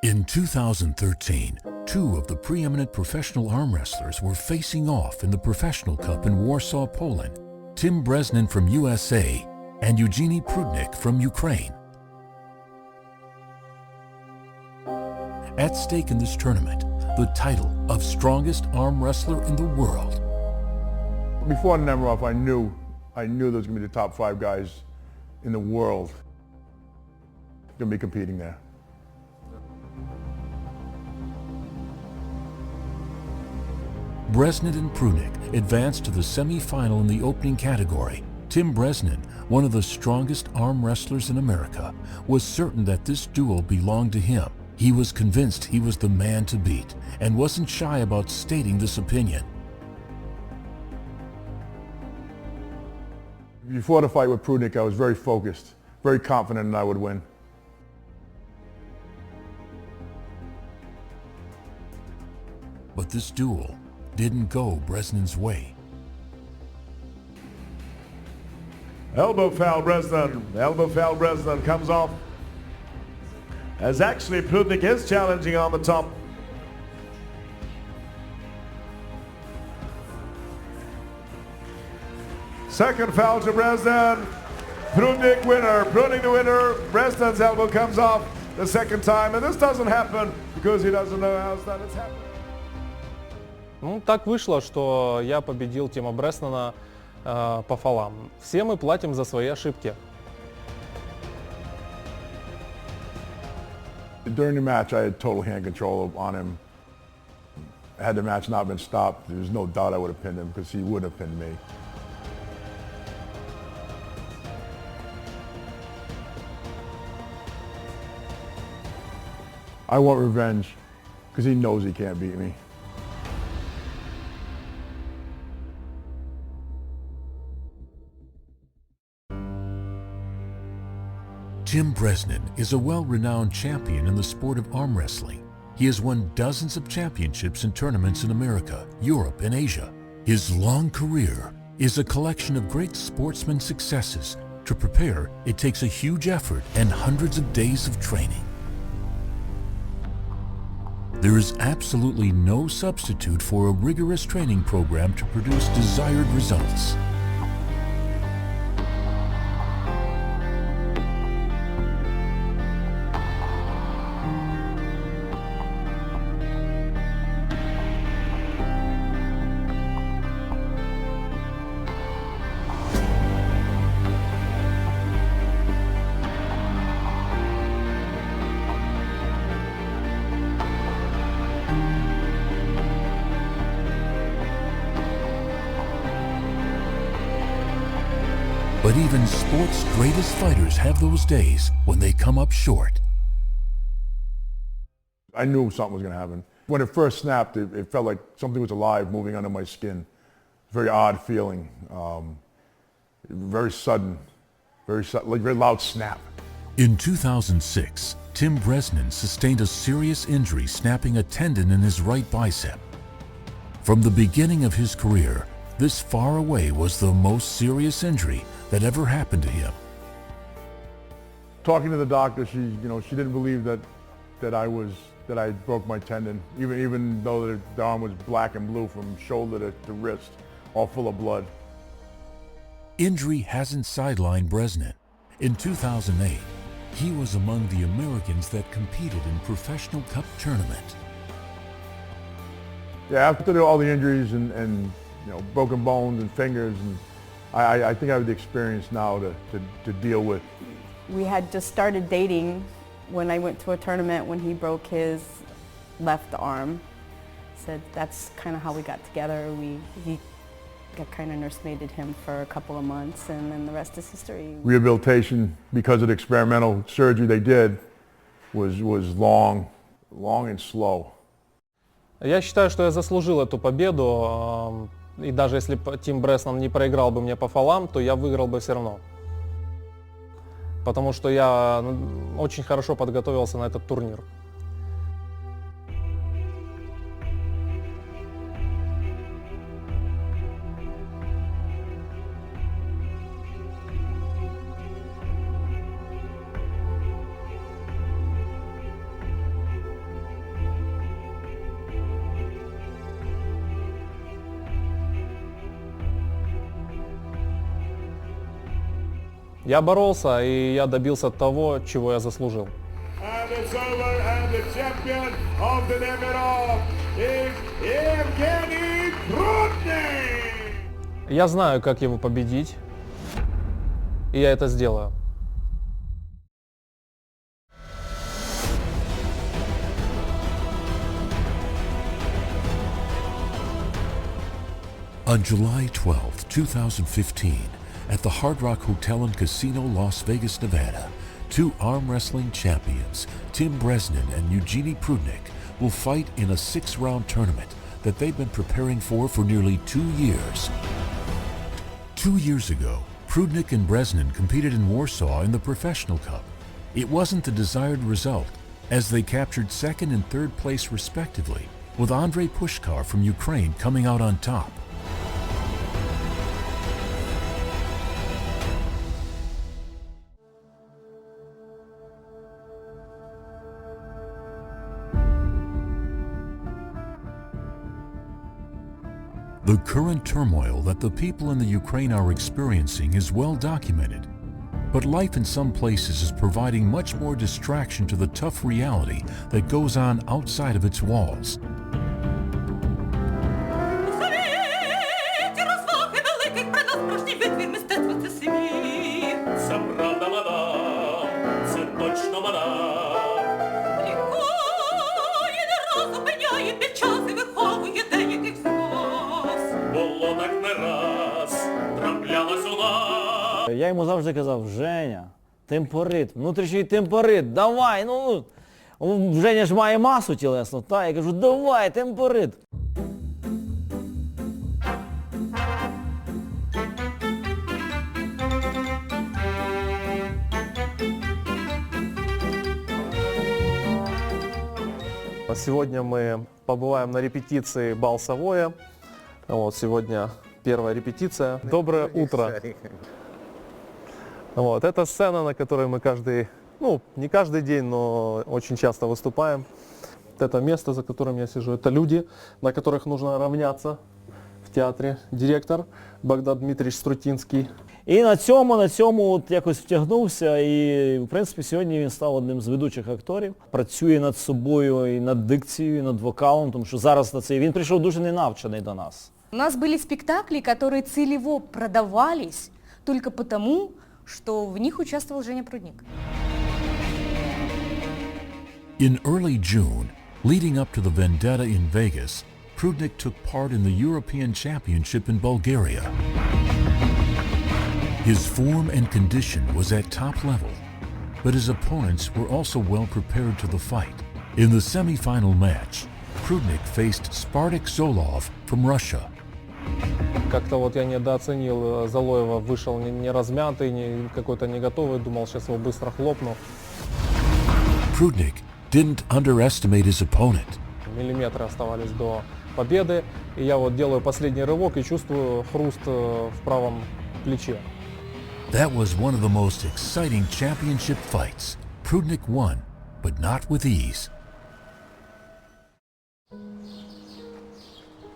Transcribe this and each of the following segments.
In 2013, two of the preeminent professional arm wrestlers were facing off in the Professional Cup in Warsaw, Poland. Tim Bresnan from USA and Evgeny Prudnik from Ukraine. At stake in this tournament, the title of strongest arm wrestler in the world. Before Nemiroff, I knew there was going to be the top 5 guys in the world going to be competing there. Bresnan and Prudnik advanced to the semi-final in the opening category. Tim Bresnan, one of the strongest arm wrestlers in America, was certain that this duel belonged to him. He was convinced he was the man to beat and wasn't shy about stating this opinion. Before the fight with Prudnik, I was very focused, very confident that I would win. But this duel didn't go Bresnan's way. Elbow foul Bresnan comes off. As actually Prudnik is challenging on the top. Second foul to Bresnan. Prudnik winner, Prudnik the winner. Bresnan's elbow comes off the second time, and this doesn't happen because he doesn't know how it's happened. Ну, так вышло, что я победил Тима Бреснана по фолам. Все мы платим за свои ошибки. During the match, I had total hand control on him. Had the match not been stopped, there's no doubt I would have pinned him because he would have pinned me. I want revenge because he knows he can't beat me. Tim Bresnan is a well-renowned champion in the sport of arm wrestling. He has won dozens of championships and tournaments in America, Europe, and Asia. His long career is a collection of great sportsman successes. To prepare, it takes a huge effort and hundreds of days of training. There is absolutely no substitute for a rigorous training program to produce desired results. But even sport's greatest fighters have those days when they come up short. I knew something was going to happen. When it first snapped, it felt like something was alive moving under my skin. Very odd feeling. Very sudden, like very loud snap. In 2006, Tim Bresnan sustained a serious injury snapping a tendon in his right bicep. From the beginning of his career, this far away was the most serious injury that ever happened to him. Talking to the doctor, she didn't believe that I broke my tendon, even though the arm was black and blue from shoulder to wrist, all full of blood. Injury hasn't sidelined Bresnan. In 2008, he was among the Americans that competed in Professional Cup tournament. Yeah, after all the injuries and broken bones and fingers, and I think I have the experience now to deal with. We had just started dating when I went to a tournament when he broke his left arm. Said that's kind of how we got together. He kind of nursemaided him for a couple of months, and then the rest is history. Rehabilitation, because of the experimental surgery they did, was long and slow. Я считаю, что я заслужил эту победу, и даже если Тим Бреснан не проиграл бы мне по фолам, то я выиграл бы все равно. Потому что я очень хорошо подготовился на этот турнир. Я боролся, и я добился того, чего я заслужил. And it's over, and the champion of the Nemirov is Evgeny Prudnik! Я знаю, как его победить, и я это сделаю. On July 12, 2015, at the Hard Rock Hotel and Casino, Las Vegas, Nevada, two arm wrestling champions, Tim Bresnan and Evgeny Prudnik, will fight in a 6-round tournament that they've been preparing for nearly 2 years. 2 years ago, Prudnik and Bresnan competed in Warsaw in the Professional Cup. It wasn't the desired result, as they captured 2nd and 3rd place respectively, with Andrei Pushkar from Ukraine coming out on top. The current turmoil that the people in the Ukraine are experiencing is well documented, but life in some places is providing much more distraction to the tough reality that goes on outside of its walls. Я йому завжди казав: Женя, темпорит, внутрішній темпорит, давай, ну, Женя ж має масу тілесну, та, я кажу, давай, темпорит. Сегодня мы побываем на репетиции «Бал Савоя». Вот, сегодня первая репетиция. Доброе утро. Вот, это сцена, на которой мы не каждый день, но очень часто выступаем. Вот это место, за которым я сижу, это люди, на которых нужно равняться в театре. Директор Богдан Дмитриевич Струтинський. І на цьому от якось втягнувся, і, в принципі, сьогодні він став одним з ведучих акторів. Працює над собою і над дикцією, і над вокалом, тому що зараз на це він прийшов дуже ненавчений до нас. У нас были спектакли, которые целево продавались только потому, что в них участвовал Женя Прудник. In early June, leading up to the Vendetta in Vegas, Prudnik took part in the European Championship in Bulgaria. His form and condition was at top level, but his opponents were also well prepared to the fight. In the semi-final match, Prudnik faced Spartak Zolov from Russia. Как-то вот я недооценил Залоева, вышел не размятый, какой-то не готовый, думал, сейчас его быстро хлопну. Prudnik didn't underestimate his opponent. Миллиметры оставались до победы, и я вот делаю последний рывок и чувствую хруст в правом плече. That was one of the most exciting championship fights. Prudnik won, but not with ease.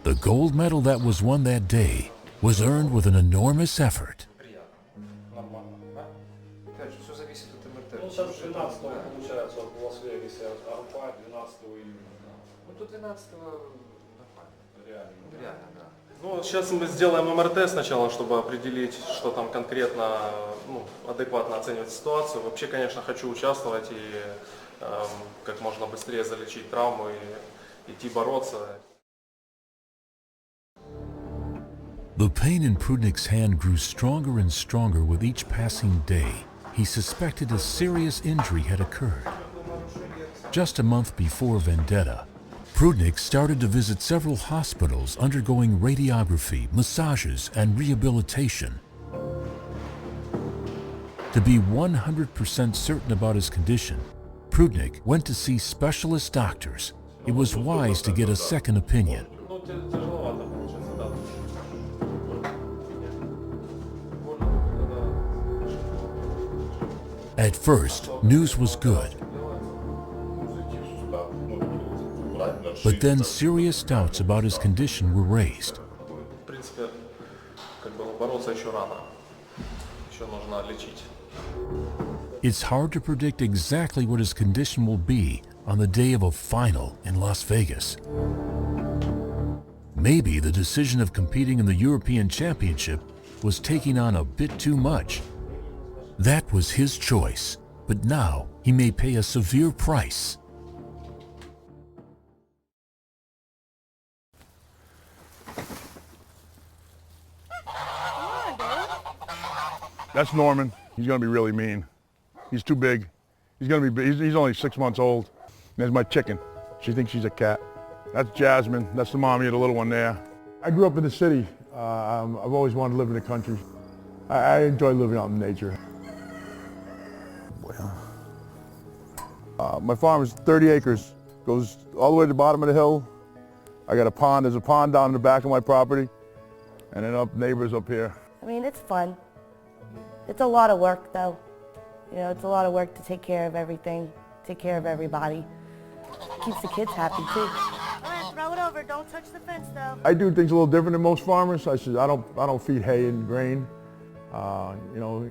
The gold medal that was won that day was earned with an enormous effort. Сейчас 12-го получается в Лас-Вегасе ARMFIGHT 12 июня. Ну тут 12-го нормально. Реально, да. Ну, сейчас мы сделаем МРТ сначала, чтобы определить, что там конкретно, адекватно оценивать ситуацию. Вообще, конечно, хочу участвовать и как можно быстрее залечить травму и идти бороться. The pain in Prudnik's hand grew stronger and stronger with each passing day. He suspected a serious injury had occurred. Just a month before Vendetta, Prudnik started to visit several hospitals undergoing radiography, massages, and rehabilitation. To be 100% certain about his condition, Prudnik went to see specialist doctors. It was wise to get a second opinion. At first, news was good. But then serious doubts about his condition were raised. В принципе, бороться еще рано. Еще нужно лечить. It's hard to predict exactly what his condition will be on the day of a final in Las Vegas. Maybe the decision of competing in the European Championship was taking on a bit too much. That was his choice, but now he may pay a severe price. That's Norman. He's gonna be really mean. He's too big. He's only 6 months old. There's my chicken. She thinks she's a cat. That's Jasmine. That's the mommy of the little one there. I grew up in the city. I've always wanted to live in the country. I enjoy living out in nature. My farm is 30 acres. Goes all the way to the bottom of the hill. I got a pond. There's a pond down in the back of my property. And then up neighbors up here. I mean, it's fun. It's a lot of work, though. You know, it's a lot of work to take care of everything, take care of everybody. Keeps the kids happy, too. All right, throw it over. Don't touch the fence, though. I do things a little different than most farmers. I don't feed hay and grain. You know,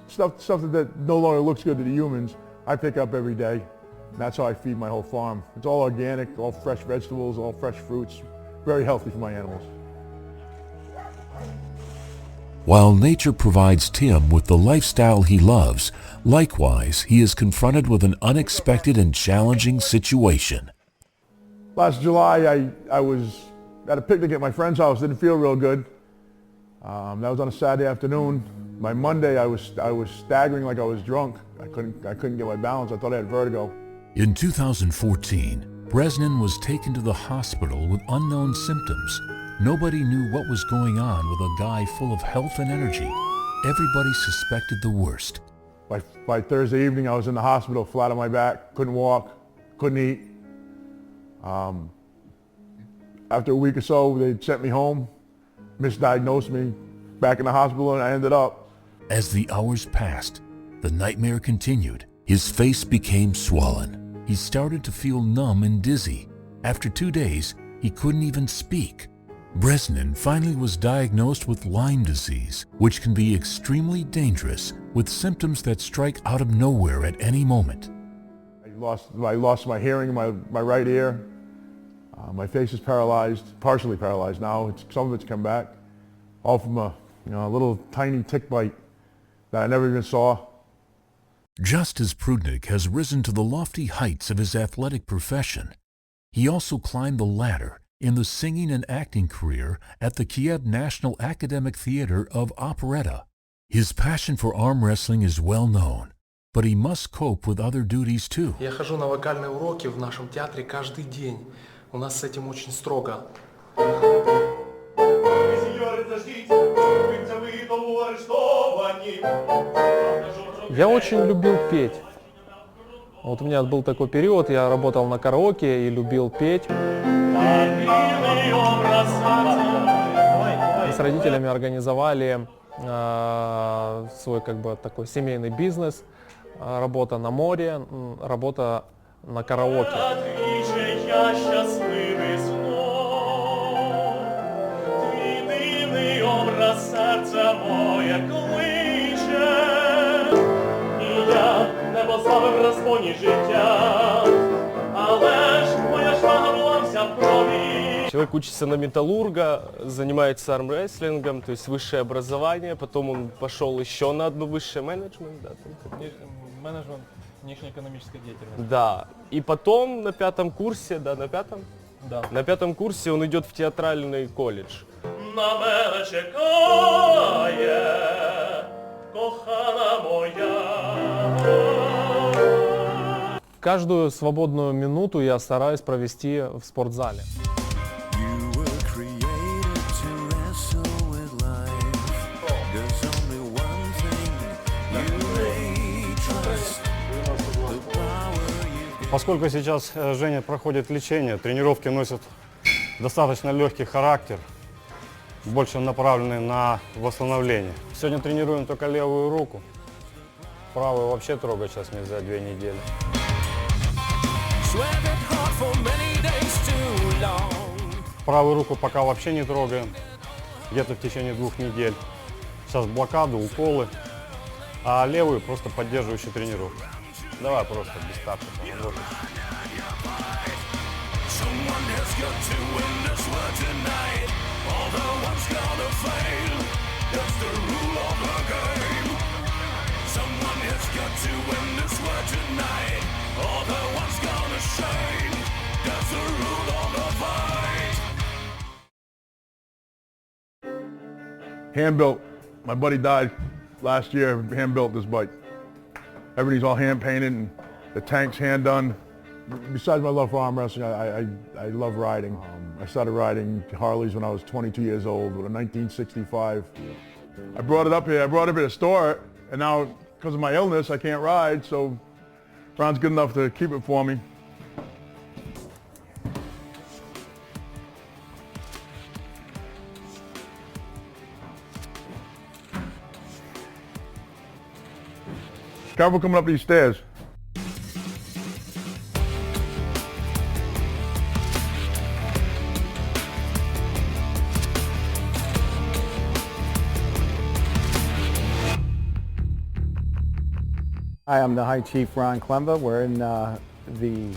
stuff that no longer looks good to the humans, I pick up every day. And that's how I feed my whole farm. It's all organic, all fresh vegetables, all fresh fruits. Very healthy for my animals. While nature provides Tim with the lifestyle he loves, likewise, he is confronted with an unexpected and challenging situation. Last July, I was at a picnic at my friend's house. Didn't feel real good. That was on a Saturday afternoon. By Monday, I was staggering like I was drunk. I couldn't get my balance. I thought I had vertigo. In 2014, Bresnan was taken to the hospital with unknown symptoms. Nobody knew what was going on with a guy full of health and energy. Everybody suspected the worst. By Thursday evening, I was in the hospital, flat on my back, couldn't walk, couldn't eat. After a week or so, they sent me home, misdiagnosed me, back in the hospital, and I ended up. As the hours passed, the nightmare continued. His face became swollen. He started to feel numb and dizzy. After 2 days, he couldn't even speak. Bresnan finally was diagnosed with Lyme disease, which can be extremely dangerous with symptoms that strike out of nowhere at any moment. I lost my hearing in my right ear. My face is paralyzed, partially paralyzed now. Some of it's come back, all from a little tiny tick bite that I never even saw. Just as Prudnik has risen to the lofty heights of his athletic profession, he also climbed the ladder in the singing and acting career at the Kiev National Academic Theater of Operetta. His passion for arm wrestling is well known, but he must cope with other duties too. Я хожу на вокальные уроки в нашем театре каждый день. У нас с этим очень строго. Я очень любил петь. Вот у меня был такой период, я работал на караоке и любил петь. Мы с родителями организовали свой такой семейный бизнес, работа на море, работа на караоке. Человек учится на металлурга, занимается армрестлингом, то есть высшее образование, потом он пошел еще на одно высшее менеджмент. Да, Менеджмент внешнеэкономической деятельности. да. И потом на пятом курсе, на пятом курсе он идет в театральный колледж. На мене чекає, кохана моя. Каждую свободную минуту я стараюсь провести в спортзале. Поскольку сейчас Женя проходит лечение, тренировки носят достаточно легкий характер, больше направленный на восстановление. Сегодня тренируем только левую руку, правую вообще трогать сейчас нельзя 2 недели. Правую руку пока вообще не трогаем, где-то в течение 2 недель. Сейчас блокаду, уколы, а левую просто поддерживающую тренировку. Давай просто без старта. Вот. Hand built. My buddy died last year, hand built this bike. Everything's all hand painted and the tank's hand done. Besides my love for arm wrestling, I love riding. I started riding Harleys when I was 22 years old with a 1965. I brought it up here, to store it, and now because of my illness I can't ride, so Ron's good enough to keep it for me. Careful coming up these stairs. Hi, I'm the High Chief Ron Klemba. We're in the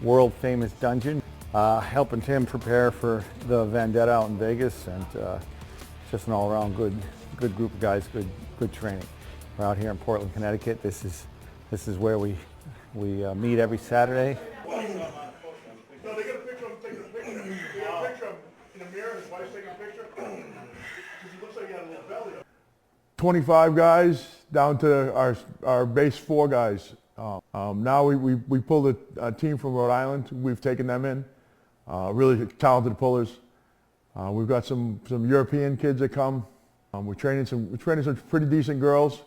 world-famous dungeon, helping Tim prepare for the Vendetta out in Vegas, and just an all-around good group of guys, good training. We're out here in Portland, Connecticut. This is where we meet every Saturday. No, they got a picture of him taking a picture. They got a picture of him in the mirror. His wife's taking a picture. Because he looks like he had a little belly. 25 guys down to our base 4 guys. Now we pulled a team from Rhode Island. We've taken them in. Really talented pullers. We've got some European kids that come. We're training some pretty decent girls.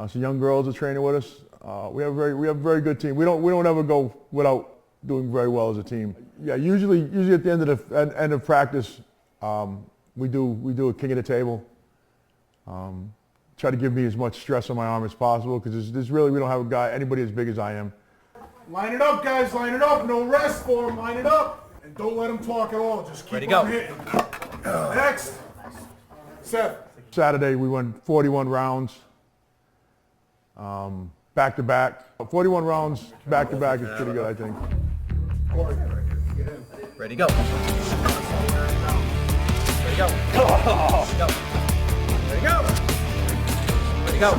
Some young girls are training with us. We have a very good team. We don't ever go without doing very well as a team. Yeah, usually at the end of practice, we do a king of the table. Try to give me as much stress on my arm as possible, because we don't have anybody as big as I am. Line it up, guys, line it up. No rest for them, line it up. And don't let them talk at all. Just keep on hitting. Next. Seth. Saturday we went 41 rounds, back to back. 41 rounds back to back is pretty good, I think. Ready, go. Ready, go. Go. Ready, go. Ready, go.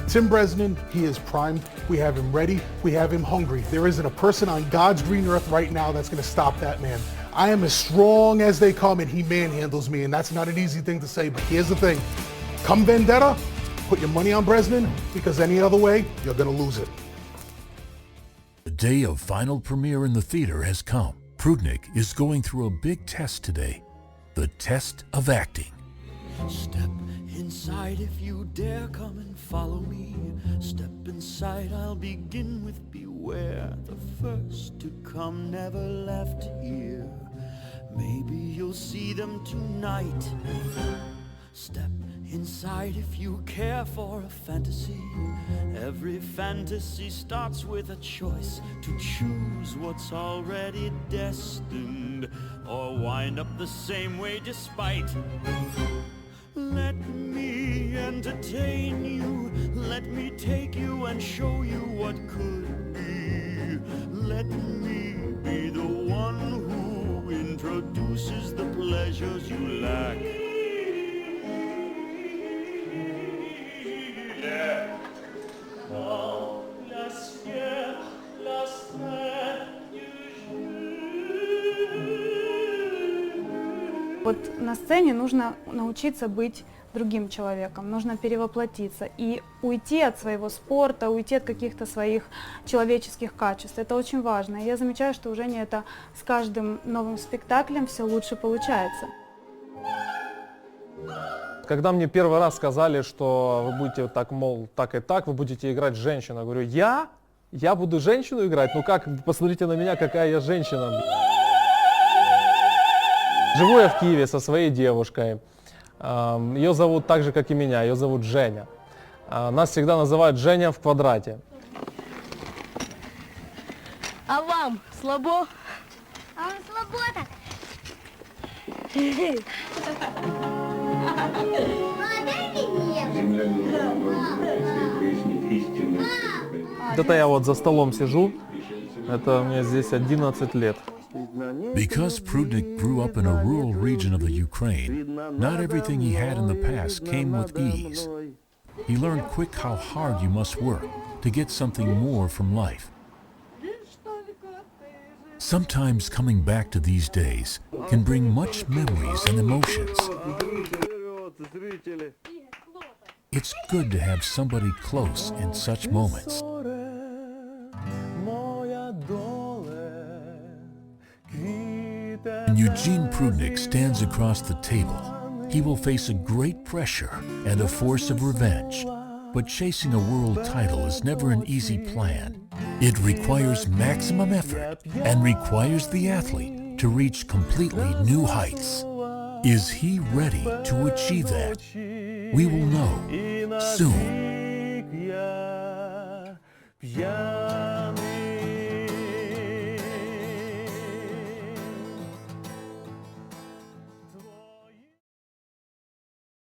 Tim Bresnan, he is primed. We have him ready. We have him hungry. There isn't a person on God's green earth right now that's going to stop that man. I am as strong as they come, and he manhandles me, and that's not an easy thing to say, but here's the thing. Come Vendetta, put your money on Bresnan, because any other way, you're going to lose it. The day of final premiere in the theater has come. Prudnik is going through a big test today. The test of acting. Step inside if you dare, come and follow me. Step inside, I'll begin with beware. The first to come never left here. Maybe you'll see them tonight. Step inside if you care for a fantasy. Every fantasy starts with a choice to choose what's already destined, or wind up the same way despite. Let me entertain you, let me take you and show you what could be. Let me be the one who introduces the pleasures you lack. Yeah. Вот на сцене нужно научиться быть другим человеком, нужно перевоплотиться и уйти от своего спорта, уйти от каких-то своих человеческих качеств. Это очень важно. И я замечаю, что у Жени это с каждым новым спектаклем все лучше получается. Когда мне первый раз сказали, что вы будете так, мол, так и так, вы будете играть женщину, я говорю, я буду женщину играть? Ну как, посмотрите на меня, какая я женщина. Живу я в Киеве со своей девушкой. Ее зовут так же, как и меня, ее зовут Женя. Нас всегда называют Женя в квадрате. А вам слабо? А вам слабо так? Это я вот за столом сижу, это мне здесь 11 лет. Because Prudnik grew up in a rural region of the Ukraine, not everything he had in the past came with ease. He learned quick how hard you must work to get something more from life. Sometimes coming back to these days can bring much memories and emotions. It's good to have somebody close in such moments. When Eugene Prudnik stands across the table, he will face a great pressure and a force of revenge. But chasing a world title is never an easy plan. It requires maximum effort and requires the athlete to reach completely new heights. Is he ready to achieve that? We will know soon.